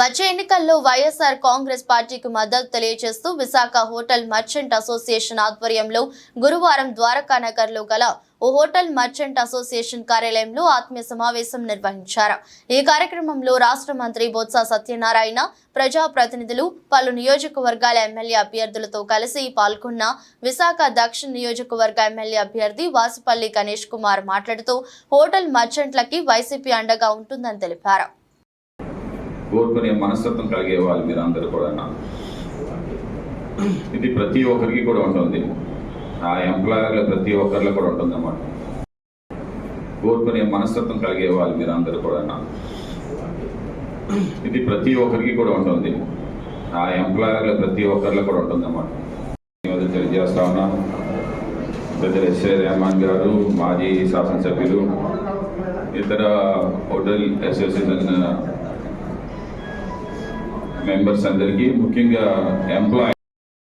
వచ్చే ఎన్నికల్లో వైఎస్ఆర్ కాంగ్రెస్ పార్టీకి మద్దతు తెలియజేస్తూ విశాఖ హోటల్ మర్చెంట్ అసోసియేషన్ ఆధ్వర్యంలో గురువారం ద్వారకానగర్ లో గల ఓ హోటల్ మర్చెంట్ అసోసియేషన్ కార్యాలయంలో ఆత్మీయ సమావేశం నిర్వహించారు. ఈ కార్యక్రమంలో రాష్ట్ర మంత్రి బొత్స సత్యనారాయణ, ప్రజాప్రతినిధులు, పలు నియోజకవర్గాల ఎమ్మెల్యే అభ్యర్థులతో కలిసి పాల్గొన్న విశాఖ దక్షిణ నియోజకవర్గ ఎమ్మెల్యే అభ్యర్థి వాసుపల్లి గణేష్ కుమార్ మాట్లాడుతూ హోటల్ మర్చెంట్లకి వైసీపీ అండగా ఉంటుందని తెలిపారు. కోరుకునే మనస్తత్వం కలిగే వాళ్ళు మీరందరూ కూడా ఇది ప్రతి ఒక్కరికి కూడా ఉంటుంది. ఆ ఎంప్లాయర్లు ప్రతి ఒక్కరిలో కూడా ఉంటుంది అన్నమాట. కోరుకునే మనస్తత్వం కలిగే వాళ్ళు మీరందరూ కూడా ఇది ప్రతి ఒక్కరికి కూడా ఉంటుంది. ఆ ఎంప్లాయర్లు ప్రతి ఒక్కరిలో కూడా ఉంటుంది అన్నమాట. తెలియజేస్తా ఉన్నా పెద్దలు ఎస్ఏ రెహమాన్ గారు, మాజీ శాసనసభ్యులు, ఇతర హోటల్ అసోసియేషన్ మెంబర్స్ అందరికీ, ముఖ్యంగా ఎంప్లాయ్